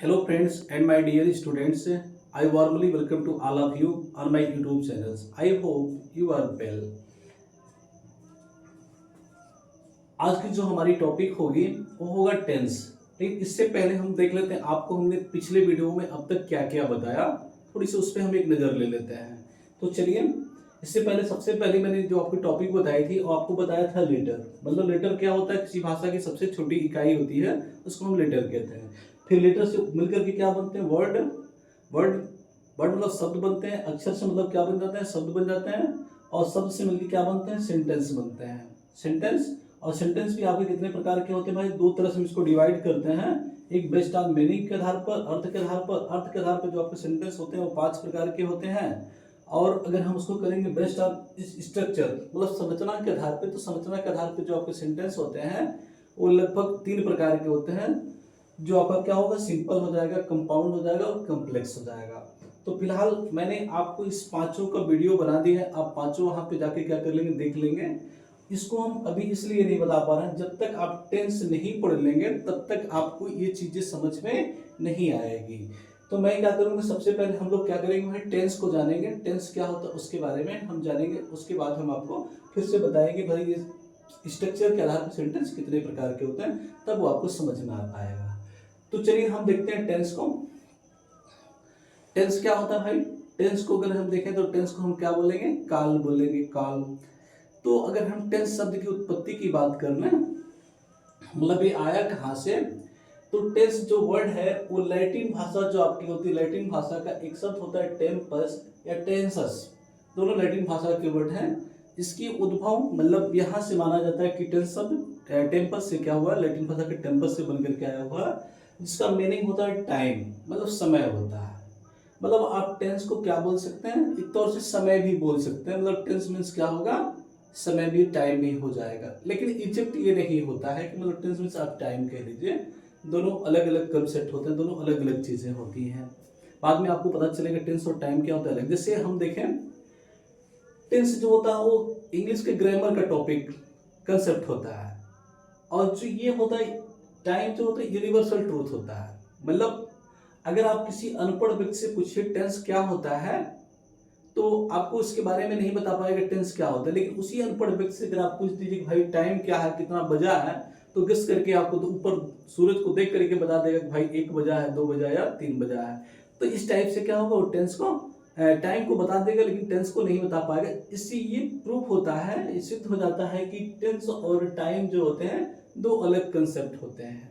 Hello friends and my dear students, I warmly welcome to all of you on my YouTube channels. I hope you are well. आज की जो हमारी topic होगी वो होगा tense. लेकिन इससे पहले हम देख लेते हैं आपको हमने पिछले वीडियो में अब तक क्या क्या बताया, थोड़ी सी उस पर हम एक नज़र ले लेते हैं। तो चलिए, इससे पहले सबसे पहले मैंने जो आपकी टॉपिक बताई थी वो आपको बताया था लेटर। मतलब लेटर क्या होता है, किसी भाषा की सबसे छोटी इकाई होती है, उसको हम लेटर कहते हैं। फिर लेटर से मिलकर के क्या बनते हैं, वर्ड। वर्ड वर्ड मतलब शब्द बनते हैं। अक्षर से मतलब क्या बन जाते हैं, शब्द बन जाते हैं। और शब्द से मिलकर क्या बनते हैं, सेंटेंस बनते हैं। सेंटेंस और सेंटेंस भी आपके कितने प्रकार के होते हैं भाई, दो तरह से हम इसको डिवाइड करते हैं। एक बेस्ड ऑन मीनिंग के आधार पर, अर्थ के आधार पर। अर्थ के आधार पर जो आपके सेंटेंस होते हैं वो 5 प्रकार के होते हैं। और अगर हम उसको करेंगे बेस्ड ऑन स्ट्रक्चर मतलब संरचना के आधार पे, तो संरचना के आधार पे जो आपके सेंटेंस होते हैं वो लगभग 3 प्रकार के होते हैं। जो आपका क्या होगा, सिंपल हो जाएगा, कंपाउंड हो जाएगा और कम्प्लेक्स हो जाएगा। तो फिलहाल मैंने आपको इस पांचों का वीडियो बना दिया है, आप पांचों वहां पे जाके क्या कर लेंगे, देख लेंगे। इसको हम अभी इसलिए नहीं बता पा रहे हैं, जब तक आप टेंस नहीं पढ़ लेंगे तब तक आपको ये चीजें समझ में नहीं आएगी। तो मैं क्या करूंगा, सबसे पहले हम लोग क्या करेंगे भाई, टेंस को जानेंगे। टेंस क्या होता है उसके बारे में हम जानेंगे। उसके बाद हम आपको फिर से बताएंगे भाई ये स्ट्रक्चर के आधार पर सेंटेंस कितने प्रकार के होते हैं, तब वो आपको समझ में आ पाएगा। तो चलिए हम देखते हैं टेंस को। टेंस क्या होता है भाई, टेंस को अगर हम देखें तो टेंस को हम क्या बोलेंगे, काल बोलेंगे, काल। तो अगर हम टेंस शब्द की उत्पत्ति की बात कर लें, मतलब ये आया कहाँ से, तो टेंस जो वर्ड है वो लैटिन भाषा जो आपकी होती है, लैटिन भाषा का एक शब्द होता है टेम्पस या टेंसस। दोनों लैटिन भाषा के वर्ड हैं। इसकी उद्भव मतलब यहाँ से माना जाता है कि टेंस शब्द टेम्पस से क्या हुआ, लैटिन भाषा के टेम्पस से बनकर के आया हुआ, जिसका मीनिंग होता है टाइम, मतलब समय होता है। मतलब आप टेंस को क्या बोल सकते हैं, एक तौर से समय भी बोल सकते हैं। मतलब टेंस मीन्स क्या होगा, समय भी, टाइम भी हो जाएगा। लेकिन इजिप्ट ये नहीं होता है कि मतलब टेंस मीन्स आप टाइम कह लीजिए। दोनों अलग अलग कंसेप्ट होते हैं, दोनों अलग अलग चीजें होती हैं। बाद में आपको पता चलेगा टेंस और टाइम क्या होता है अलग। जैसे हम देखें, टेंस जो होता है वो इंग्लिश के ग्रामर का टॉपिक कंसेप्ट होता है। और जो ये होता है टाइम जो होता है यूनिवर्सल ट्रूथ होता है। मतलब अगर आप किसी अनपढ़ व्यक्ति से पूछिए टेंस क्या होता है, तो आपको इसके बारे में नहीं बता पाएगा टेंस क्या होता है। लेकिन उसी अनपढ़ व्यक्ति से अगर आप पूछ दीजिए कि भाई टाइम क्या है, कितना बजा है, तो गेस करके आपको तो ऊपर सूरज को देख करके बता देगा कि भाई 1 बजा है, 2 बजा या 3 बजा है। तो इस टाइप से क्या होगा, वो टेंस को टाइम को बता देगा लेकिन टेंस को नहीं बता पाएगा। इससे ये प्रूफ होता है, सिद्ध हो जाता है कि टेंस और टाइम जो होते हैं दो अलग कंसेप्ट होते हैं।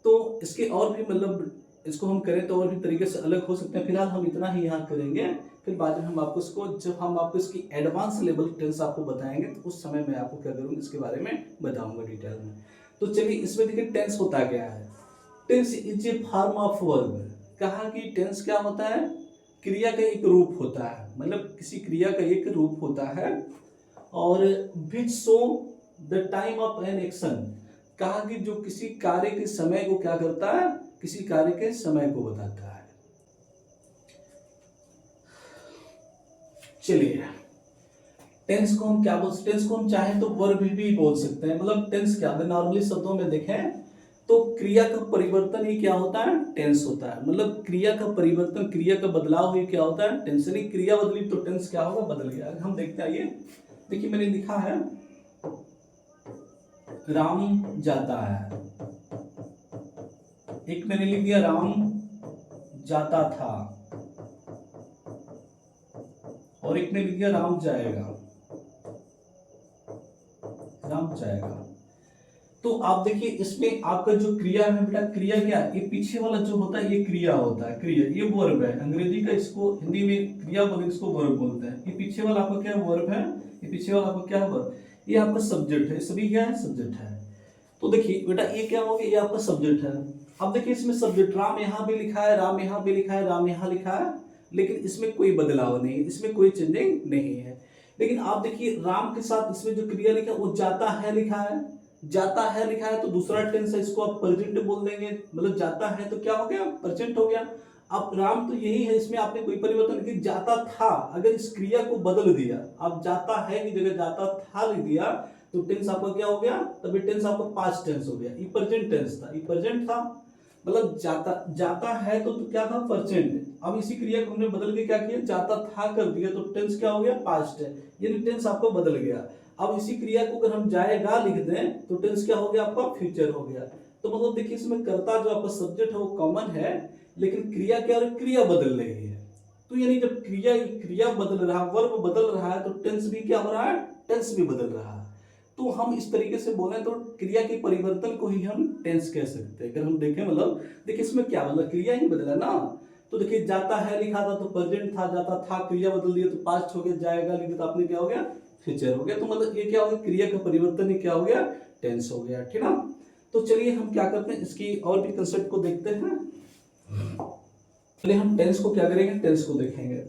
तो इसके और भी मतलब इसको हम करें तो और भी तरीके से अलग हो सकते हैं। फिलहाल हम इतना ही यहाँ करेंगे, फिर बाद में हम आपको इसको, जब हम आपको इसकी एडवांस लेवल टेंस आपको बताएंगे तो उस समय मैं आपको क्या करूँगा, इसके बारे में बताऊंगा डिटेल में। तो चलिए इसमें देखिए टेंस होता क्या है। Tense is a form of verb. कहा कि टेंस क्या होता है, क्रिया का एक रूप होता है। मतलब किसी क्रिया का एक रूप होता है। और which show the time of an action. कहा कि जो किसी कार्य के समय को क्या करता है, किसी कार्य के समय को बताता है। चलिए टेंस को हम क्या बोल सकते हैं, टेंस को हम चाहें तो वर्ब भी बोल सकते हैं। मतलब टेंस क्या है, नॉर्मली शब्दों में देखें तो क्रिया का परिवर्तन ही क्या होता है, टेंस होता है। मतलब क्रिया का परिवर्तन, क्रिया का बदलाव ही क्या होता है, टेंस। नहीं क्रिया बदली तो टेंस क्या होगा, बदल गया। हम देखते हैं, ये देखिए मैंने लिखा है राम जाता है, एक मैंने लिख दिया राम जाता था, और एक ने लिख दिया राम जाएगा, राम जाएगा। तो आप देखिए इसमें आपका जो क्रिया है बेटा, क्रिया क्या है, ये पीछे वाला जो होता है ये क्रिया होता है। क्रिया ये वर्ब है, अंग्रेजी का इसको हिंदी में क्रिया बोले, इसको वर्ब बोलते हैं। ये पीछे वाला आपका क्या वर्ब है, ये पीछे वाला आपका क्या वर्ब, ये आपका सब्जेक्ट है। सभी क्या है, सब्जेक्ट है। तो देखिए बेटा ये क्या हो गया, ये आपका सब्जेक्ट है। अब देखिए इसमें सब्जेक्ट, राम यहाँ भी लिखा है, राम यहाँ भी लिखा है, राम यहाँ लिखा है, लेकिन इसमें कोई बदलाव नहीं है, इसमें कोई चेंजिंग नहीं है। लेकिन आप देखिए राम के साथ इसमें जो क्रिया लिखा है वो जाता है लिखा है, जाता है लिखा है, तो दूसरा टेंस है, इसको आप प्रेजेंट बोल देंगे। मतलब जाता है तो क्या हो गया, प्रेजेंट हो गया। अब राम तो यही है, इसमें आपने कोई परिवर्तन नहीं, जाता था। अगर इस क्रिया को बदल दिया, आप जाता है की जगह जाता था लिख दिया, तो टेंस आपका क्या हो गया, तभी टेंस आपका पास्ट टेंस हो गया। ये प्रेजेंट टेंस था, ये प्रेजेंट था, मतलब जाता है तो क्या था, परसेंट। अब इसी क्रिया को हमने बदल के क्या किया, जाता था कर दिया, तो टेंस क्या हो गया, पास्ट है, यानी टेंस आपको बदल गया। अब इसी क्रिया को अगर हम जाएगा लिख दें तो टेंस क्या हो गया आपका, फ्यूचर हो गया। तो मतलब देखिए इसमें कर्ता जो आपका सब्जेक्ट है वो कॉमन है, लेकिन क्रिया क्या हो रही है, क्रिया बदल रही है। तो यानी जब क्रिया बदल रहा, वर्ब बदल रहा है, तो टेंस भी क्या हो रहा है, टेंस भी बदल रहा है। तो हम इस तरीके से बोले तो क्रिया के परिवर्तन को ही हम टेंस कह सकते हैं। अगर हम देखें मतलब देखिए इसमें क्या मतलब क्रिया ही बदला ना। तो देखिए जाता है लिखा था तो प्रेजेंट था, जाता था क्रिया बदल दिया तो पास्ट हो गया, जाएगा लिखा तो आपने क्या हो गया, फ्यूचर हो गया। तो मतलब ये क्या हो गया, क्रिया का परिवर्तन ही क्या हो गया, टेंस हो गया, ठीक ना। तो चलिए हम क्या करते हैं, इसकी और भी कंसेप्ट को देखते हैं। चलिए हम टेंस को क्या करेंगे, टेंस को देखेंगे।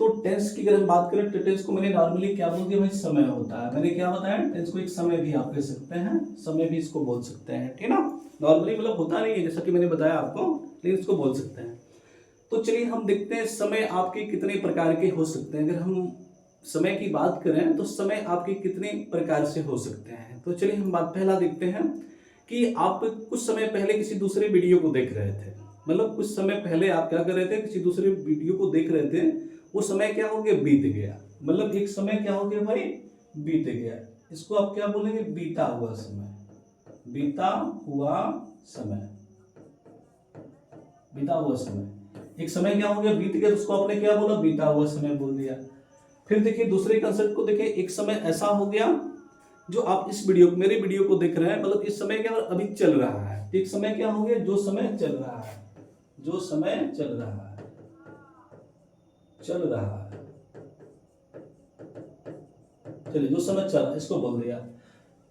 तो टेंस की अगर हम बात करें तो टेंस को मैंने नॉर्मली क्या बोल दिया भाई, समय होता है। मैंने क्या बताया, टेंस को एक समय भी आप कह सकते हैं, समय भी इसको बोल सकते हैं, ठीक ना। नॉर्मली मतलब होता नहीं है जैसा कि मैंने बताया आपको, लेकिन इसको बोल सकते हैं। तो चलिए हम देखते हैं समय आपके कितने प्रकार के हो सकते हैं। अगर हम समय की बात करें तो समय आपके कितने प्रकार से हो सकते हैं। तो चलिए हम बात पहला देखते हैं कि आप कुछ समय पहले किसी दूसरे वीडियो को देख रहे थे। मतलब कुछ समय पहले आप क्या कर रहे थे, किसी दूसरे वीडियो को देख रहे थे, वो समय क्या हो गया, बीत गया। मतलब एक समय क्या हो गया भाई, बीत गया। इसको आप क्या बोलेंगे, बीता हुआ समय, बीता हुआ समय, बीता हुआ समय। एक समय क्या हो गया, बीत गया, तो उसको आपने क्या बोला, बीता हुआ समय बोल दिया। फिर देखिए दूसरे कंसेप्ट को देखिए, एक समय ऐसा हो गया जो आप इस वीडियो को, मेरे वीडियो को देख रहे हैं, मतलब इस समय क्या अभी चल रहा है। एक समय क्या हो गया, जो समय चल रहा है, जो समय चल रहा है, चल रहा है, चलिए जो समय चल रहा है इसको बोल दिया।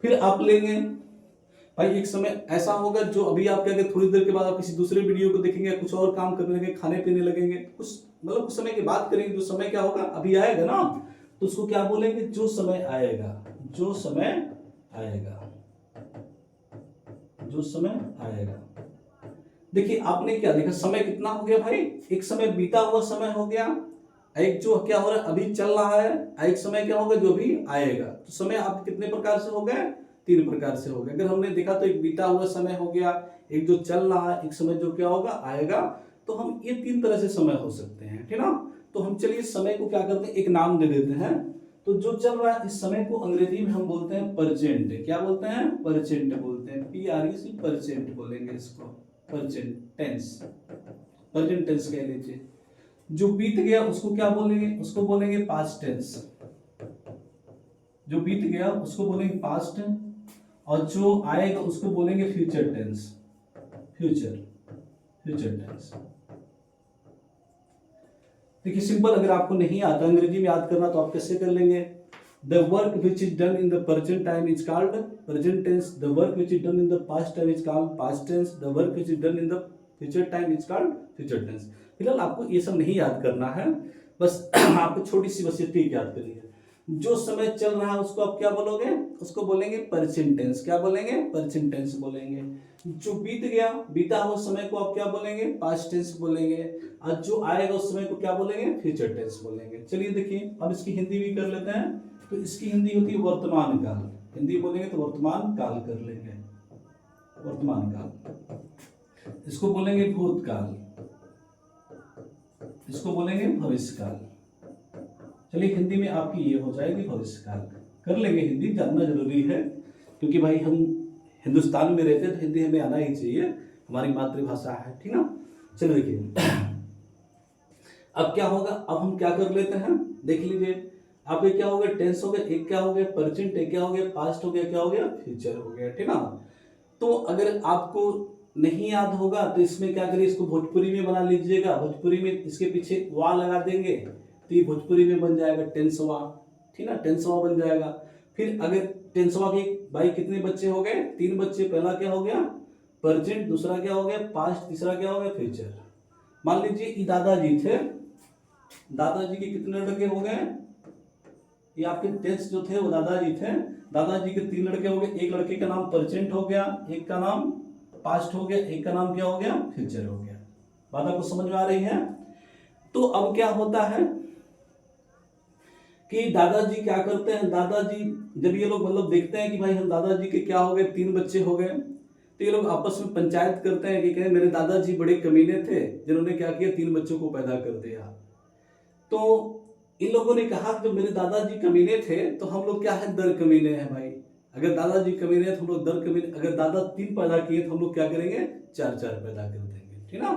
फिर आप लेंगे भाई, एक समय ऐसा होगा जो अभी आप क्या, थोड़ी देर के बाद आप किसी दूसरे वीडियो को देखेंगे, कुछ और काम करने लगेंगे, खाने पीने लगेंगे, कुछ मतलब कुछ समय की बात करेंगे, जो समय क्या होगा अभी आएगा ना, तो उसको क्या बोलेंगे, जो समय आएगा, जो समय आएगा, जो समय आएगा। देखिए आपने क्या देखा, समय कितना हो गया भाई, एक समय बीता हुआ समय हो गया, एक जो क्या हो रहा है अभी चल रहा है, एक समय क्या होगा जो भी आएगा। तो समय आप कितने प्रकार से हो गए, 3 प्रकार से हो गए। अगर हमने देखा तो एक बीता हुआ समय हो गया, एक जो चल रहा है, एक समय जो क्या होगा आएगा। तो हम ये 3 तरह से समय हो सकते हैं, ठीक ना। तो हम चलिए समय को क्या करते हैं, एक नाम दे देते हैं। तो जो चल रहा है इस समय को अंग्रेजी में हम बोलते हैं परसेंट। क्या बोलते हैं, परसेंट बोलते हैं, PREC, परसेंट बोलेंगे इसको, परसेंट टेंस, प्रेजेंट टेंस कह लीजिए। जो बीत गया उसको क्या बोलेंगे, उसको बोलेंगे पास्ट टेंस। जो बीत गया उसको बोलेंगे पास्ट, और जो आएगा उसको बोलेंगे future tense, future, future tense. देखिए सिंपल, अगर आपको नहीं आता अंग्रेजी में याद करना तो आप कैसे कर लेंगे, the work which is done in the present time is called present tense, the work which is done in the past time is called past tense, the work which is done in the future time is called future tense. फिलहाल आपको ये सब नहीं याद करना है, बस आपको छोटी सी बस ये ट्रिक याद करनी है। जो समय चल रहा है उसको आप क्या बोलोगे, उसको बोलेंगे प्रेजेंट टेंस। क्या बोलेंगे, प्रेजेंट टेंस बोलेंगे। जो बीत गया, बीता हुआ समय को आप क्या बोलेंगे, पास्ट टेंस बोलेंगे। और जो आएगा उस समय को क्या बोलेंगे, फ्यूचर टेंस बोलेंगे। चलिए देखिए अब इसकी हिंदी भी कर लेते हैं। तो इसकी हिंदी होती है वर्तमान काल। हिंदी बोलेंगे तो वर्तमान काल कर लेंगे, वर्तमान काल। इसको बोलेंगे भूतकाल, इसको बोलेंगे भविष्यकाल। चलिए हिंदी में आपकी ये हो जाएगी भविष्यकाल। कर लेंगे, हिंदी जानना जरूरी है, क्योंकि भाई हम हिंदुस्तान में रहते हैं तो हिंदी हमें आना ही चाहिए, हमारी मातृभाषा है, ठीक ना। चलो देखिए अब क्या होगा, अब हम क्या कर लेते हैं, देख लीजिए। अब ये क्या हो गया, टेंस हो गया, एक क्या हो गया प्रेजेंट, एक क्या हो गया पास्ट हो गया, क्या हो गया फ्यूचर हो गया, ठीक ना। तो अगर आपको नहीं याद होगा तो इसमें क्या करिए, इसको भोजपुरी में बना लीजिएगा। भोजपुरी में इसके पीछे वा लगा देंगे तो ये भोजपुरी में बन जाएगा टेंसवा, ठीक ना, टेंसवा बन जाएगा। फिर अगर टेंसवा के भाई कितने बच्चे हो गए, 3 बच्चे। पहला क्या हो गया प्रेजेंट, दूसरा क्या हो गया पास्ट, तीसरा क्या हो गया फ्यूचर। मान लीजिए ये दादाजी थे, दादाजी के कितने लड़के हो गए, ये आपके टेंस जो थे वो दादाजी थे, दादाजी के 3 लड़के हो गए। एक लड़के का नाम प्रेजेंट हो गया, एक का नाम पास्ट हो गया, एक का नाम क्या हो गया फ्यूचर हो गया। बात आपको समझ में आ रही है। तो अब क्या होता है कि दादाजी क्या करते हैं, दादाजी जब ये लोग मतलब देखते हैं कि भाई हम दादाजी के क्या हो गए 3 बच्चे हो गए, तो ये लोग आपस में पंचायत करते हैं कि कहें मेरे दादाजी बड़े कमीने थे जिन्होंने क्या किया, 3 बच्चों को पैदा कर दिया। तो इन लोगों ने कहा जब मेरे दादाजी कमीने थे तो हम लोग क्या है, दर कमीने हैं भाई। अगर दादाजी कमीने हैं तो हम लोग दर कमीने, अगर दादा 3 पैदा किए तो हम लोग क्या करेंगे, 4-4 पैदा कर देंगे, ठीक ना।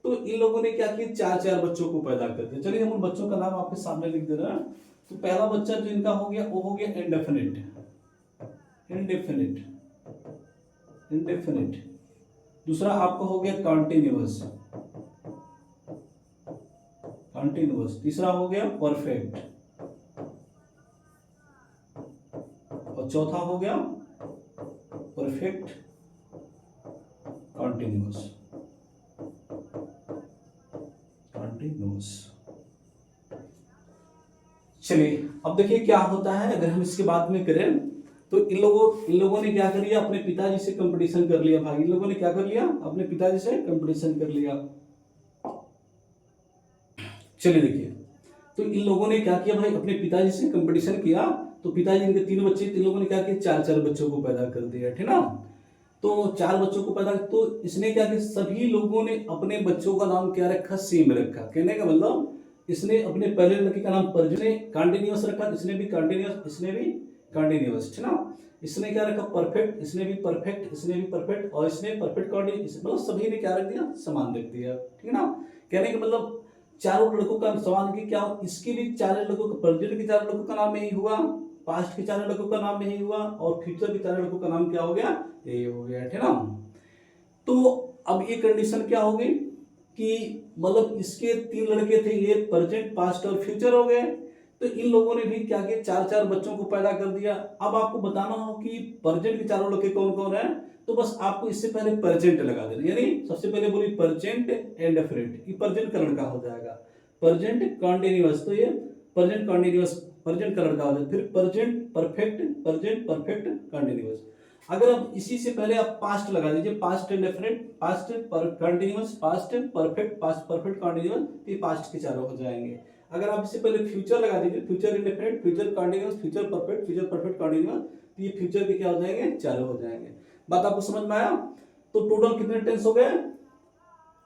तो इन लोगों ने क्या किया, 4-4 बच्चों को पैदा कर दिया। चलिए हम उन बच्चों का नाम आपके सामने लिख दे रहे हैं। तो पहला बच्चा जो इनका हो गया वो हो गया इंडेफिनिट, इंडेफिनिट, इंडेफिनिट। दूसरा आपका हो गया कॉन्टिन्यूअस, कॉन्टिन्यूअस। तीसरा हो गया परफेक्ट, और चौथा हो गया परफेक्ट कॉन्टिन्यूअस, कॉन्टिन्यूअस। चलिए अब देखिए क्या होता है अगर हम इसके बाद में करें। तो इन लोगों ने क्या कर लिया, अपने पिताजी से कंपटीशन कर लिया भाई। इन लोगों ने क्या कर लिया, अपने पिताजी से कंपटीशन कर लिया। चलिए देखिए, तो इन लोगों ने क्या किया भाई, अपने पिताजी से कंपटीशन किया। तो पिताजी इनके 3 बच्चे, इन लोगों ने क्या किया, 4-4 बच्चों को पैदा कर दिया, ठीक ना। तो 4 बच्चों को पैदा, तो इसने क्या किया, सभी लोगों ने अपने बच्चों का नाम क्या रखा, सेम रखा। कहने का मतलब इसने अपने पहले लड़के का नाम परजने कंटिन्यूअस रखा, इसने भी कंटिन्यूअस, इसने भी कंटिन्यूअस, ठीक ना। इसने क्या रखा, परफेक्ट, इसने भी परफेक्ट, इसने भी परफेक्ट, और इसने परफेक्ट कंटिन्यूअस, मतलब सभी ने क्या रख दिया, समान रख दिया, ठीक ना। कहने का मतलब चारों लड़कों का समान की क्या, इसके भी 4 लड़कों का, प्रेजेंट के 4 लड़कों का नाम यही हुआ, पास्ट के 4 लड़कों का नाम यही हुआ, और फ्यूचर के 4 लड़कों का नाम क्या हो गया, यही हो गया, ठीक ना। तो अब ये कंडीशन क्या हो गई कि मतलब इसके 3 लड़के थे, ये प्रेजेंट, पास्ट और फ्यूचर हो गए। तो इन लोगों ने भी क्या किया, 4-4 बच्चों को पैदा कर दिया। अब आपको बताना हो कि प्रेजेंट के 4 लड़के कौन कौन है, तो बस आपको इससे पहले प्रेजेंट लगा देना, यानी सबसे पहले बोली प्रेजेंट एंड डेफिनेट, ये प्रेजेंट का लड़का हो जाएगा। प्रेजेंट कंटीन्यूअस, तो ये प्रेजेंट कंटीन्यूअस, प्रेजेंट का लड़का हो जाएगा। फिर present perfect, present perfect continuous. अगर आप इसी से पहले आप पास्ट लगा दीजिए, past indefinite, past continuous, past perfect, past perfect continuous, तो ये पास्ट के चारों हो जाएंगे। अगर आप इससे पहले फ्यूचर लगा दीजिए, future indefinite, future continuous, future perfect, future perfect continuous, तो ये फ्यूचर के क्या हो जाएंगे, चारों हो जाएंगे। बात आपको समझ में आया। तो टोटल कितने टेंस हो गए,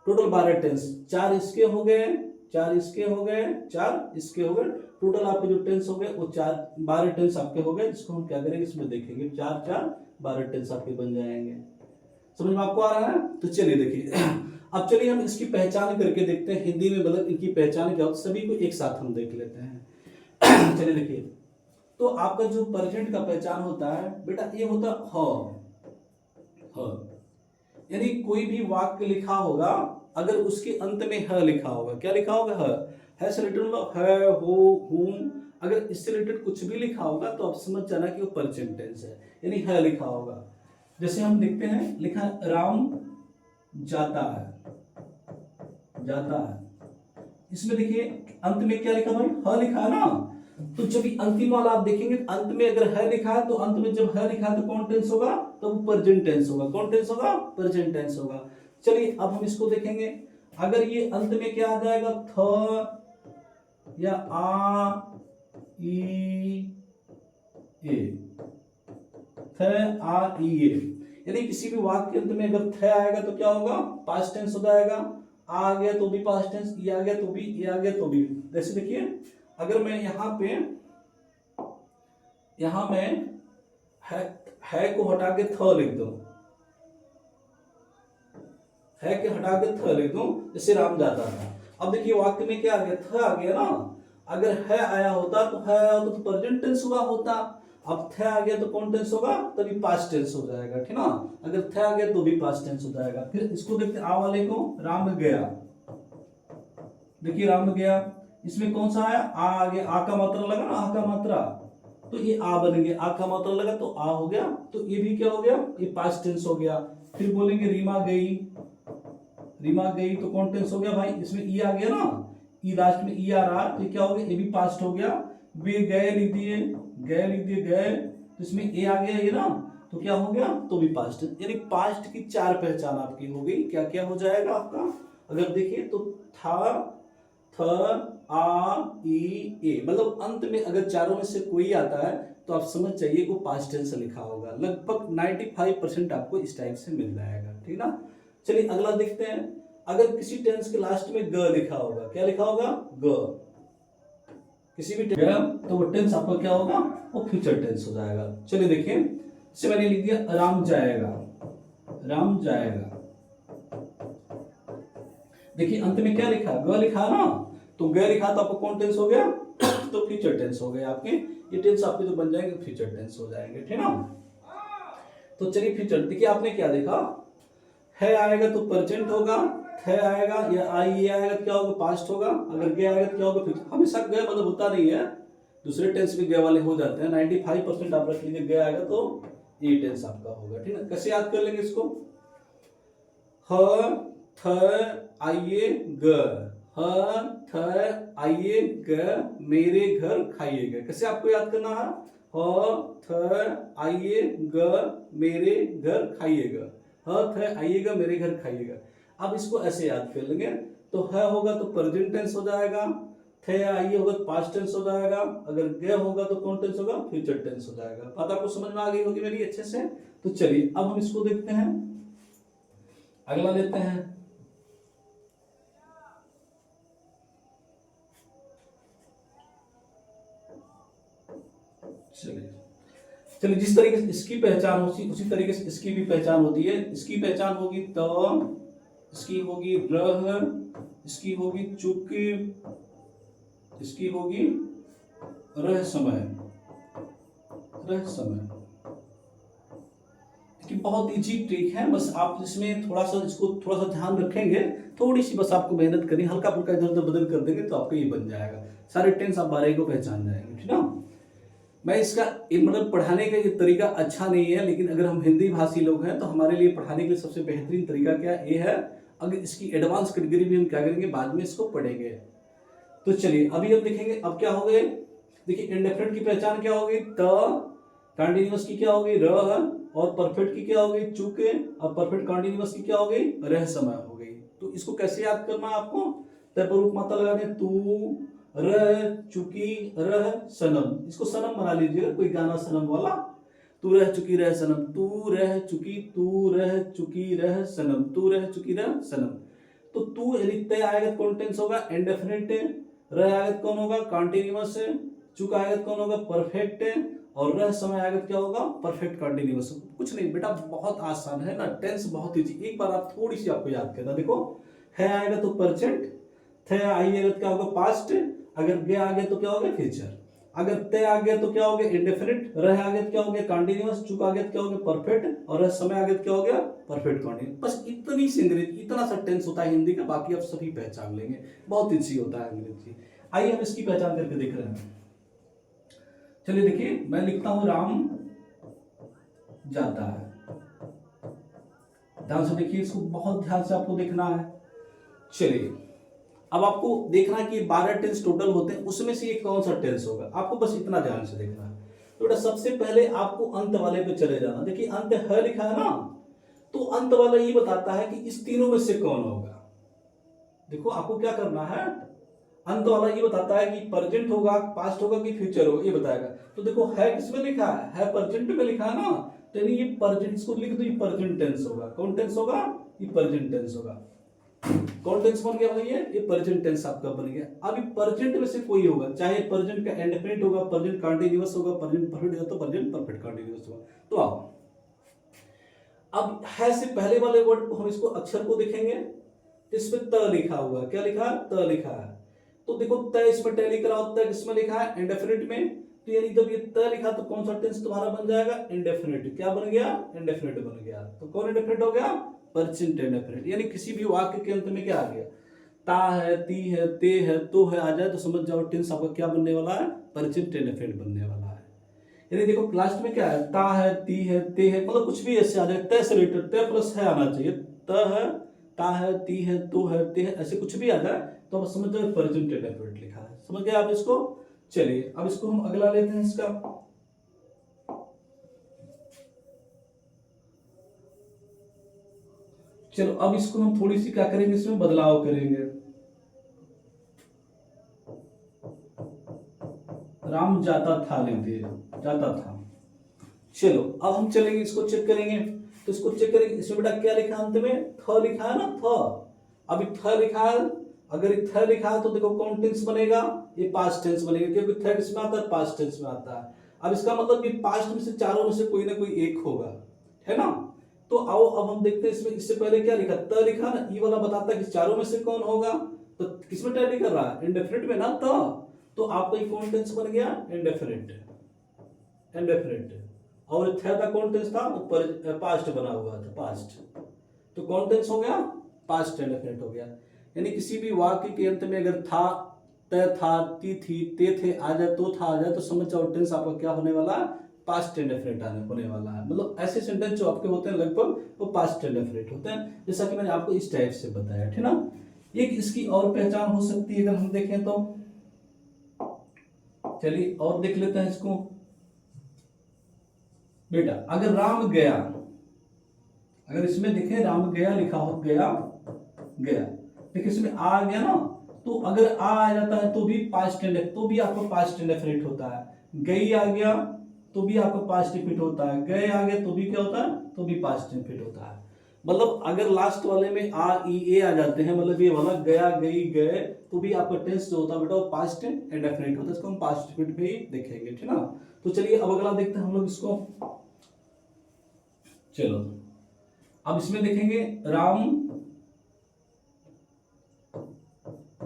टोटल 12 टेंस, 4 इसके हो गए, 4 इसके हो गए, 4 इसके हो गए, टोटल आपके जो टेंस हो गए वो 12 टेंस आपके हो गए, जिसको हम क्या करेंगे इसमें देखेंगे, 4-4 12 टेंस आपके बन जाएंगे। समझ में आपको आ रहा है। तो चलिए देखिए अब चलिए हम इसकी पहचान करके देखते हैं, हिंदी में मतलब इनकी पहचान क्या होती है, सभी को एक साथ हम देख लेते हैं। चलिए देखिए, तो आपका जो प्रेजेंट का पहचान होता है बेटा, ये होता है यानी कोई भी वाक्य लिखा होगा अगर उसके अंत में ह लिखा होगा, क्या लिखा होगा, है से रिलेटेड मतलब है, हो, हूं, अगर इससे रिलेटेड कुछ भी लिखा होगा तो आप समझ जाना कि वो प्रेजेंट टेंस है, यानी है लिखा होगा। जैसे हम देखते हैं, लिखा है राम जाता है, जाता है, इसमें देखिए अंत में क्या लिखा भाई, ह लिखा है ना। तो जब अंतिम वाला आप देखेंगे, अंत में अगर है लिखा है, तो अंत में जब है लिखा है तो कौन टेंस होगा, तो वो प्रेजेंट टेंस होगा। कौन टेंस होगा, प्रेजेंट टेंस होगा। चलिए अब हम इसको देखेंगे, अगर ये अंत में क्या आ जाएगा, थ या आ ई ए, थ आ ई ए, यानी किसी भी वाक्य के अंत में अगर थ आएगा तो क्या होगा, पास्ट टेंस हो जाएगा। आ गया तो भी पास्ट टेंस, ई आ गया तो भी, ए आ गया तो भी। जैसे देखिए, अगर मैं यहां मैं है को हटा के थ लिख दूं, है के हटा के थ लिख दूं, जैसे राम जाता था। अब देखिए वाक्य में क्या आ गया, थ आ गया ना। अगर है आया होता तो है आया होता तो प्रेजेंट टेंस हुआ होता। अब थ आ गया तो कौन टेंस होगा, तभी पास्ट टेंस हो जाएगा, ठीक ना। अगर थ आ गया तो भी पास्ट टेंस हो जाएगा। फिर इसको देखते आ वाले को, राम गया, देखिए राम गया, इसमें कौन सा आया, आ गया, आ का मात्रा लगा ना, आ का मात्रा, तो ये आ बन गया, आ का मात्रा लगा तो आ हो गया, तो ये भी क्या हो गया, ये पास्ट टेंस हो गया। फिर बोलेंगे रीमा गई, रीमा गई तो कौन टेंस हो गया भाई, इसमें ई आ गया ना, ई लास्ट में ई आ रहा, तो क्या हो गया, ये भी पास्ट हो गया। वे गए लिख दिए, गए लिख दिए, गए, तो इसमें ए आ गया ये ना, तो क्या हो गया, तो भी पास्ट। यानी पास्ट की 4 पहचान आपकी हो गई। क्या क्या हो जाएगा आपका, अगर देखिए तो था, थ, आ, ई, ए, मतलब अंत में अगर चारों में से कोई आता है तो आप समझ जाइए वो पास्ट टेंस लिखा होगा। लगभग 95% आपको इस टाइप से मिल जाएगा, ठीक ना। चलिए अगला देखते हैं। अगर किसी टेंस के लास्ट में ग लिखा होगा, क्या लिखा होगा, ग, किसी भी टेंस, तो वो टेंस आपका क्या होगा, वो फ्यूचर टेंस हो जाएगा। चलिए देखिए, इसे मैंने लिख दिया राम जाएगा, राम जाएगा। देखिए अंत में क्या लिखा, ग लिखा ना, तो ग लिखा तो आपको कौन टेंस हो गया, तो फ्यूचर टेंस हो गया आपके। ये टेंस आपके जो बन जाएंगे फ्यूचर टेंस हो जाएंगे, ठीक ना। तो चलिए फ्यूचर, देखिए आपने क्या देखा, है आएगा तो प्रेजेंट होगा, है आएगा या आई ये आएगा तो क्या होगा, पास्ट होगा, अगर गे आएगा तो क्या होगा, फ्यूचर। हमेशा गे मतलब होता नहीं है, दूसरे टेंस भी गे वाले हो जाते हैं। 95% आप रख लीजिए, गे आएगा तो ये टेंस आपका होगा, ठीक ना। कैसे याद कर लेंगे इसको, ह थ आइए ग, ह थ आइए ग, मेरे घर खाइएगा। कैसे आपको याद करना है, ह थ आइए ग, मेरे घर खाइएगा, ह थ आइएगा मेरे घर खाइएगा। अब इसको ऐसे याद कर लेंगे, तो है होगा तो प्रेजेंट टेंस हो जाएगा, थे आइए होगा तो पास्ट टेंस हो जाएगा, अगर गए होगा तो कौन टेंस होगा, फ्यूचर टेंस हो जाएगा। बात आपको समझ में आ गई होगी मेरी अच्छे से। तो चलिए अब हम इसको देखते हैं, अगला लेते हैं। चलिए चलिए, जिस तरीके से इसकी पहचान होती उसी तरीके से इसकी भी पहचान होती है। इसकी पहचान होगी त, इसकी होगी रह, इसकी होगी चुप, इसकी होगी रह समय, रह समय। कि बहुत इजी ट्रिक है, बस आप इसमें थोड़ा सा इसको थोड़ा सा ध्यान रखेंगे, थोड़ी सी बस आपको मेहनत करनी, हल्का फुल्का इधर उधर बदल कर देंगे तो आपका ये बन जाएगा। सारे टेंस आप 12 को पहचान जाएंगे, ठीक ना। मैं इसका मतलब पढ़ाने का ये तरीका अच्छा नहीं है, लेकिन अगर हम हिंदी भाषी लोग हैं तो हमारे लिए पढ़ाने के लिए सबसे बेहतरीन तरीका क्या ये है। अगर इसकी एडवांस कैटेगरी भी हम क्या करेंगे, बाद में इसको पढ़ेंगे। तो चलिए अभी हम देखेंगे अब क्या हो गए। देखिए इंडेफिनिट की पहचान क्या होगी, त, कंटीन्यूअस की क्या होगी, रह, और परफेक्ट की क्या होगी, चूके, और परफेक्ट कंटीन्यूअस की क्या हो गई, रह समय हो गई। तो इसको कैसे याद करना है आपको, तत्पुरुष मात्रा लगा दें, तू रह चुकी रह सनम। इसको सनम बना लीजिएगा, कोई गाना सनम वाला, तू रह चुकी रह सनम, तू रह चुकी, तू रह चुकी रह सनम, तू रह चुकी रह सनम। तो तू यानी तय आएगा कौन टेंस होगा, इंडेफिनिट, रह आएगा कौन होगा, कंटीन्यूअस, चुका आएगा कौन होगा, परफेक्ट, और रह समय आएगा क्या होगा, परफेक्ट कंटीन्यूअस। कुछ नहीं बेटा, बहुत आसान है ना, टेंस बहुत इजी। एक बार आप थोड़ी सी आपको याद करना, देखो है आएगा तो प्रेजेंट, थे आइएगा तो क्या होगा, पास्ट, अगर गे आ गया तो क्या होगा, फ्यूचर, अगर तय आ गया तो क्या हो गया, इंडेफिनिट, रह आ गया तो क्या हो गया, कंटीन्यूअस, चुका आ गया तो क्या हो गया, परफेक्ट, और रह समय आ गया तो क्या हो गया, परफेक्ट कंटीन्यूअस। बस इतनी सी अंग्रेजी, इतना सा टेंस होता है हिंदी का, बाकी आप सभी पहचान लेंगे, बहुत इजी होता है अंग्रेजी। आइए हम इसकी पहचान करके देख रहे हैं। चलिए देखिए, मैं लिखता हूं राम जाता है, ध्यान से देखिए, इसको बहुत ध्यान से आपको देखना है। चलिए अब आपको देखना है कि 12 टेंस टोटल होते हैं, उसमें से ये कौन सा टेंस होगा, आपको बस इतना ध्यान से देखना है। तो बेटा सबसे पहले आपको अंत वाले पे चले जाना। देखिए अंत है लिखा है ना, तो अंत वाला ये बताता है कि इस तीनों में से कौन होगा। देखो आपको क्या करना है, अंत वाला ये बताता है कि प्रेजेंट होगा, पास्ट होगा कि फ्यूचर होगा, ये बताएगा। तो देखो है किसमें लिखा है प्रेजेंट में लिखा है ना, तो यानी ये प्रेजेंट, इसको लिख दो, ये प्रेजेंट टेंस होगा। कौन टेंस होगा, ये प्रेजेंट टेंस होगा। कौन टेंस बन गया भैया, ये प्रेजेंट टेंस आपका बन गया। अब ये प्रेजेंट में से कोई होगा, चाहे प्रेजेंट का इंडेफिनिट होगा, प्रेजेंट कंटीन्यूअस होगा, प्रेजेंट परफेक्ट होगा, तो प्रेजेंट परफेक्ट कंटीन्यूअस होगा। तो आओ अब है से पहले वाले वर्ड को हम इसको अक्षर को देखेंगे, इसमें त लिखा हुआ, क्या लिखा है, त लिखा है। तो देखो त इसमें टैली कराओ, त किसमें लिखा है, इंडेफिनिट में। तो यानी जब ये त लिखा तो कौन सा टेंस तुम्हारा बन जाएगा, इंडेफिनिट। क्या बन गया, इंडेफिनिट बन गया। तो कौन इंडेफिनिट हो गया, प्रेजेंट इंडेफिनिट। यानी किसी भी वाक्य के अंत में क्या आ गया, ता है, ती है, ते है, तो है आ जाए तो समझ जाओ टेंस आपका क्या बनने वाला है, प्रेजेंट इंडेफिनिट बनने वाला है। यानी देखो लास्ट में क्या है, ता है, ती है, ते है, मतलब कुछ भी ऐसे आ जाए, तय से रिलेटेड, तय प्लस है आना चाहिए। त है, ता है, ती है, तो है, ते है, ऐसे कुछ भी आ जाए तो आप समझ जाओ प्रेजेंट इंडेफिनिट लिखा है। समझ गए आप इसको। चलिए अब इसको हम अगला लेते हैं इसका। चलो अब इसको हम थोड़ी सी क्या करेंगे, इसमें बदलाव करेंगे। राम जाता था लिख दिए, जाता था। चलो अब हम चलेंगे, इसको चेक करेंगे। तो इसको चेक करेंगे, इसमें बेटा क्या लिखा अंत में, थ लिखा है ना, थ। अभी थ लिखा है, अगर थ लिखा है तो देखो कौन टेंस बनेगा, ये पास्ट टेंस बनेगा, क्योंकि थ किसमें आता है, पास्ट टेंस में आता है। अब इसका मतलब कि पास्ट में से चारों में से कोई ना कोई एक होगा, है ना। तो आओ अब हम देखते हैं इसमें, इससे पहले क्या लिखा, त लिखा ना, ई वाला बताता है कि चारों में से कौन होगा। तो किसमें टैली कर रहा है, इंडेफिनिट में ना, तो आपका ये कौन टेंस बन गया, इंडेफिनिट, इंडेफिनिट। और थ का कौन टेंस था, ऊपर पास्ट बना हुआ था, पास्ट। तो कौन टेंस हो गया, पास्ट इंडेफिनिट हो गया। यानी किसी भी वाक्य के अंत में अगर था, त था, ती थी, ते थे आ जाए, तो था आ जाए, तो समझ जाओ टेंस आपका क्या होने वाला है, पास्ट इंडेफिनिट होने वाला है। मतलब ऐसे सेंटेंस जो आपके होते हैं लगभग वो पास्ट इंडेफिनिट होते हैं, जैसा कि मैंने आपको इस टाइप से बताया, ठीक ना। एक इसकी और पहचान हो सकती है अगर हम देखें तो, चलिए और देख लेते हैं इसको। बेटा अगर राम गया, अगर इसमें देखें राम गया लिखा हो, गया गया, देखिए इसमें आ गया ना, तो अगर आ जाता है तो भी पास्ट इंडेफिनिट, तो भी आपका पास्ट इंडेफिनिट होता है। गई आ गया तो भी आपका पास्ट इंडेफिनिट होता है, गए आ गए तो भी क्या होता है, तो भी पास्ट इंडेफिनिट होता है। मतलब अगर लास्ट वाले में आ ई ए आ जाते हैं, मतलब ये वाला गया गई गए, तो भी आपका टेंस जो होता है बेटा वो पास्ट इंडेफिनिट होता है। इसको हम पास्ट इंडेफिनिट पे ही देखेंगे, ठीक ना। तो चलिए अब अगला देखते हैं हम लोग इसको। चलो अब इसमें देखेंगे, राम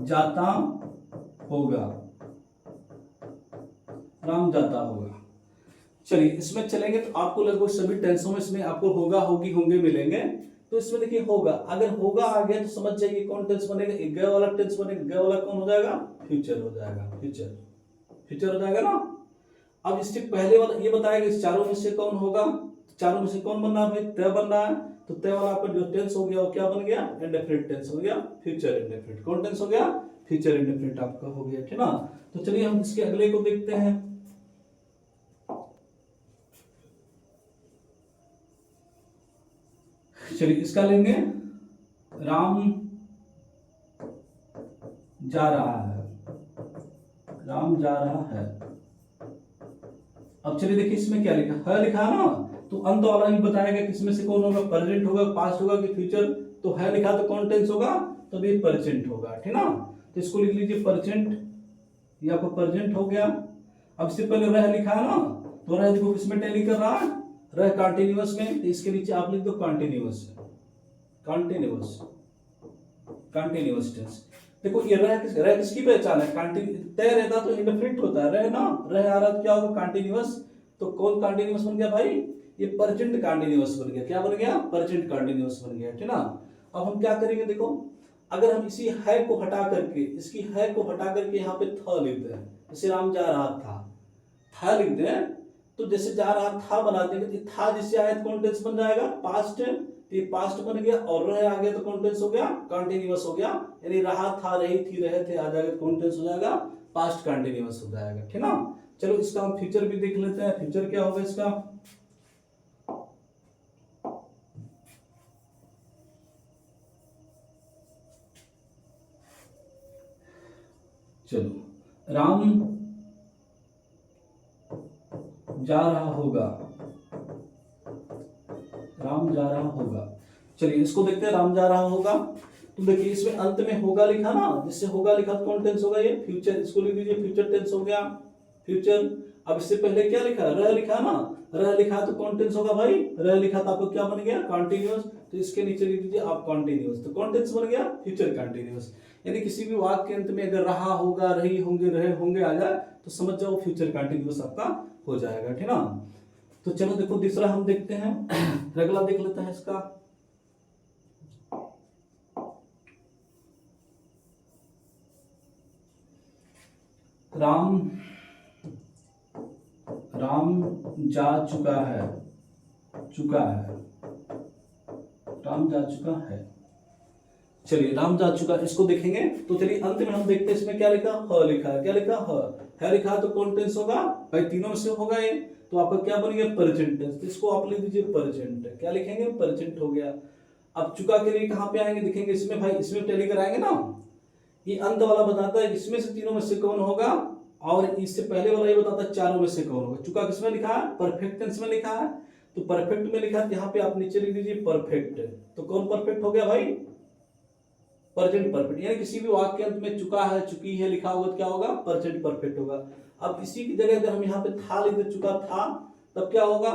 जाता होगा, राम जाता होगा। चलिए इसमें चलेंगे तो आपको लगभग सभी टेंसों में इसमें आपको होगा होगी होंगे मिलेंगे। तो इसमें देखिए होगा, अगर होगा आ गया तो समझ जाइए कौन टेंस बनेगा, एक गए वाला टेंस बनेगा। गए वाला कौन हो जाएगा, फ्यूचर हो जाएगा, फ्यूचर, फ्यूचर हो जाएगा ना। अब इससे पहले वाला ये बताएगा इस चारों में से कौन होगा, चारों में से कौन बन रहा है भाई, तय बन रहा है। तो तय वाला आपका जो टेंस हो गया वो क्या बन गया, इंडेफिनिट टेंस हो गया, फ्यूचर इंडेफिनिट। कौन टेंस हो गया, फ्यूचर इंडेफिनिट आपका हो गया, ठीक ना। तो चलिए हम इसके अगले को देखते हैं। चलिए इसका लेंगे, राम जा रहा है, राम जा रहा है। अब चलिए देखिए इसमें क्या लिखा है, लिखा है ना, तो अंत वाला ही बताएगा किसमें से कौन होगा, प्रेजेंट होगा, पास्ट होगा कि फ्यूचर। तो है लिखा तो कौन टेंस होगा, तो ये प्रेजेंट होगा, ठीक ना। तो इसको लिख लीजिए प्रेजेंट, ये आपको प्रेजेंट हो गया। अब इससे पहले रह लिखा है ना, तो रह देखो किसमें टैली कर रहा है, रह कंटिन्यूअस में, तो इसके नीचे आप लिख दो कंटिन्यूअस, कंटिन्यूअस, कंटिन्यूअस टेंस। देखो ये रह किसकी पहचान है, तय रहता तो इंडेफिनिट होता है, रह ना, रह आ रहा तो क्या होगा, कंटिन्यूअस। तो कौन कंटिन्यूअस बन गया भाई, ये प्रेजेंट कंटिन्यूअस बन गया, क्या बन गया, प्रेजेंट कंटिन्यूअस बन गया, ठीक ना। अब हम क्या करेंगे, देखो अगर हम इसी है को हटा करके, इसकी है को हटा करके यहाँ पे थ लिख दें, जैसे राम जा रहा था लिख दें, तो जैसे जा रहा था बना देंगे, तो था जिससे आया तो कौन टेंस बन जाएगा, पास्ट। तो ये पास्ट बन गया, और रहे आ गया तो कौन टेंस हो गया, कंटिन्यूअस हो गया। यानी रहा था, रही थी, रहे थे आ जाएगा, कौन टेंस हो जाएगा, पास्ट कंटिन्यूअस हो जाएगा, ठीक ना। चलो इसका हम फ्यूचर भी देख लेते हैं, फ्यूचर क्या होगा इसका। चलो राम जा रहा होगा, राम जा रहा होगा। चलिए इसको देखते हैं, राम जा रहा होगा। तो देखिए इसमें अंत में होगा लिखा ना, जिससे होगा लिखा तो कौन टेंस होगा, ये फ्यूचर। इसको लिख दीजिए फ्यूचर टेंस हो गया, फ्यूचर। अब इससे पहले क्या लिखा, रह लिखा ना, रह लिखा तो कौन टेंस होगा भाई, रह लिखा तो आपको क्या बन गया, कंटिन्यूअस। तो इसके नीचे लिख दीजिए आप कंटिन्यूअस, तो कौन टेंस बन गया, फ्यूचर कंटिन्यूअस। यानी किसी भी वाक्य के अंत में अगर रहा होगा, रही होंगे, रहे होंगे आ जाए, तो समझ जाओ फ्यूचर कंटिन्यूअस आपका हो जाएगा, ठीक ना। तो चलो देखो दूसरा हम देखते हैं, अगला देख लेते हैं इसका। राम राम जा चुका है, चुका है, राम जा चुका है। चलिए राम जा चुका, इसको देखेंगे। तो चलिए अंत में हम देखते हैं इसमें क्या लिखा, ह लिखा है, क्या लिखा, है लिखा तो कौन टेंस होगा भाई, तीनों में से होगा ये, तो आपका क्या बन गया, प्रेजेंट टेंस। तो इसको आप लिख दीजिए प्रेजेंट, क्या लिखेंगे, प्रेजेंट हो गया। अब चुका के लिए कहां पे आएंगे, देखेंगे इसमें भाई, इसमें टैली कराएंगे ना, ये अंत वाला बताता है इसमें से तीनों में से कौन होगा, और इससे पहले वाला ये बताता है चारों में से कौन होगा। चुका किसमें लिखा है? परफेक्ट टेंस में लिखा है। तो परफेक्ट में लिखा है, यहाँ पे आप नीचे लिख दीजिए परफेक्ट। तो कौन परफेक्ट हो गया भाई? Present perfect. यानी किसी भी वाक्य के अंत में चुका है, चुकी है लिखा होगा तो क्या होगा? प्रेजेंट परफेक्ट होगा। अब इसी की जगह अगर हम यहाँ पे था लिख दे, चुका था, तब क्या होगा?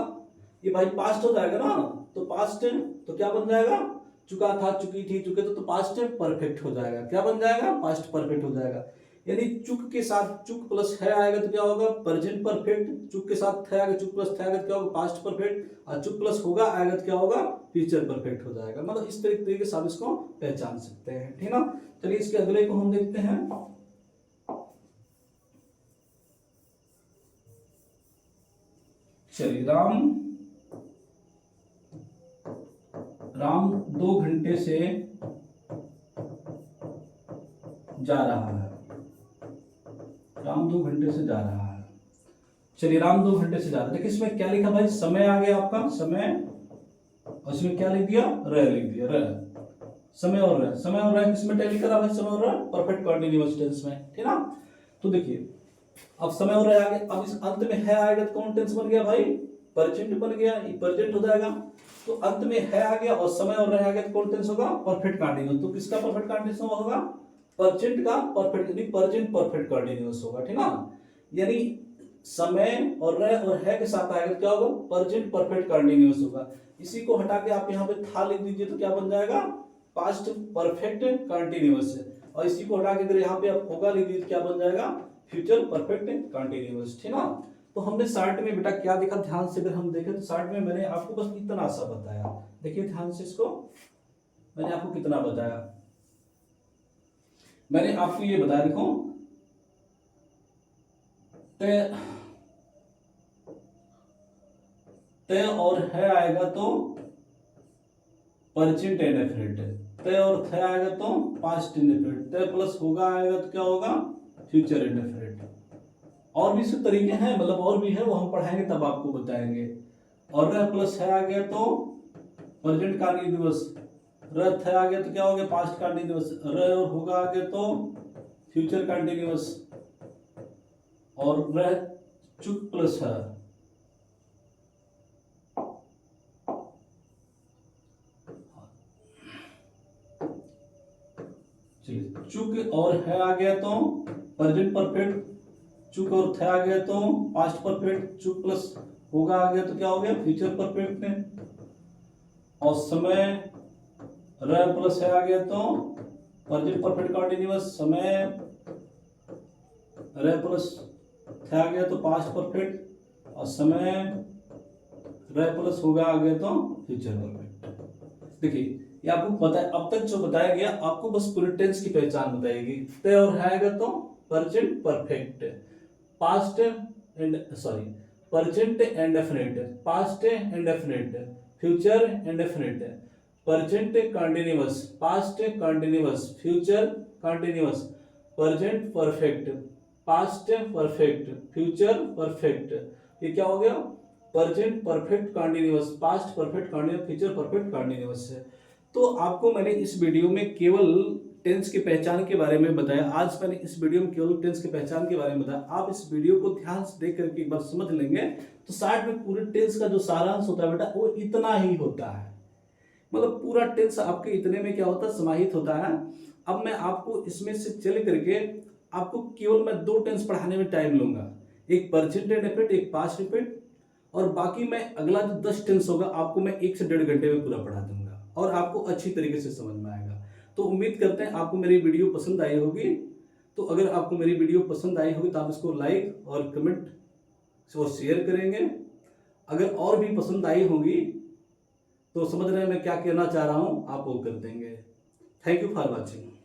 ये भाई पास्ट हो जाएगा ना। तो पास्ट तो क्या बन जाएगा? चुका था, चुकी थी, चुके तो पास्ट परफेक्ट हो जाएगा। क्या बन जाएगा? पास्ट परफेक्ट हो जाएगा। यानी चुक के साथ चुक प्लस है आएगा तो क्या होगा? Present perfect. चुक के साथ थे आएगा, चुक प्लस थे आएगा तो क्या होगा? Past perfect. और चुक प्लस होगा आएगा तो क्या होगा? फ्यूचर परफेक्ट हो जाएगा। मतलब इस तरीके से आप इसको पहचान सकते हैं, ठीक ना। चलिए इसके अगले को हम देखते हैं। चलिए राम 2 घंटे से जा रहा है। राम 2 घंटे से जा रहा है। चलिए राम 2 घंटे से जा रहा है। देखिए इसमें क्या लिखा भाई? समय आ गया आपका, समय, और इसमें क्या लिख दिया? रह लिख दिया, रह। समय और रह, समय और रह किसमें टैली करा भाई? समय और रह परफेक्ट कंटीन्यूअस टेंस में, ठीक ना। तो देखिए अब समय और रह आ गया। अब इस अंत में है आएगा तो कौन टेंस बन गया भाई? प्रेजेंट बन गया, ये प्रेजेंट हो जाएगा। तो अंत में है आ गया और समय और रह आ गया तो कौन टेंस होगा? Perfect continuous. तो किसका परफेक्ट कंटीन्यूअस होगा? प्रेजेंट का परफेक्ट, यानी प्रेजेंट परफेक्ट कंटीन्यूअस होगा, ठीक ना। यानी समय और रह और है के साथ आएगा तो क्या होगा? प्रेजेंट परफेक्ट कंटीन्यूअस होगा। इसी को हटा के आप यहाँ पे था लिख दीजिए तो क्या बन जाएगा? Past perfect continuous. और इसी को हटा के अगर यहाँ पे आप होगा लिख दीजिए क्या बन जाएगा? फ्यूचर परफेक्ट कंटीन्यूअस, ठीक ना। तो हमने शार्ट में बेटा क्या देखा? ध्यान से अगर हम देखें तो शार्ट में मैंने आपको बस इतना सा बताया। देखिए ध्यान से इसको, मैंने आपको कितना बताया? मैंने आपको ये बताया, देखो तय और है आएगा तो प्रेजेंट इंडेफिनिट। तय और थे आएगा तो पास्ट इंडेफिनिट। तय प्लस होगा आएगा तो क्या होगा? Future indefinite. और भी सब तरीके हैं, मतलब और भी है, वो हम पढ़ाएंगे तब आपको बताएंगे। और रह प्लस है आ गया तो प्रेजेंट कंटीन्यूअस। रह थे आ गया तो क्या हो गया? Past continuous. रह और होगा आ गया तो फ्यूचर कंटीन्यूअस। और रह चुक प्लस है, चुक और है आ गया तो प्रेजेंट परफेक्ट। चुक और थे आ गया तो पास्ट परफेक्ट। चुक प्लस होगा आ गया तो क्या हो गया? फ्यूचर परफेक्ट ने। और समय रह प्लस है आ गया तो प्रेजेंट परफेक्ट कंटीन्यूअस। समय रह प्लस थे आ गया तो पास्ट परफेक्ट। और समय रह प्लस होगा आ गया तो फ्यूचर परफेक्ट। देखिए ये आपको पता है, अब तक जो बताया गया आपको बस पूरे टेंस की पहचान बताएगी। तय और है तो present perfect, past and sorry present indefinite, past indefinite, future indefinite, present continuous, past continuous, future continuous, present perfect, past perfect, future perfect. ये क्या हो गया? Present perfect continuous, past perfect continuous, future perfect continuous है। तो आपको मैंने इस video में केवल टेंस की पहचान के बारे में बताया। आज मैंने इस वीडियो में केवल टेंस की पहचान के बारे में बताया। आप इस वीडियो को ध्यान से देख करके एक बार समझ लेंगे तो शार्ट में पूरे टेंस का जो सारांश होता है बेटा वो इतना ही होता है। मतलब पूरा टेंस आपके इतने में क्या होता है? समाहित होता है। अब मैं आपको इसमें से चल करके आपको केवल मैं 2 टेंस पढ़ाने में टाइम लूंगा, एक प्रेजेंट इंडेफिनिट, एक पास्ट इंडेफिनिट, और बाकी मैं अगला जो 10 टेंस होगा आपको मैं 1 से 1.5 घंटे में पूरा पढ़ा दूंगा और आपको अच्छी तरीके से समझ में आएगा। तो उम्मीद करते हैं आपको मेरी वीडियो पसंद आई होगी। तो अगर आपको मेरी वीडियो पसंद आई होगी तो आप इसको लाइक और कमेंट और शेयर करेंगे। अगर और भी पसंद आई होगी तो समझ रहे हैं मैं क्या कहना चाह रहा हूँ, आप वो कर देंगे। Thank you for watching.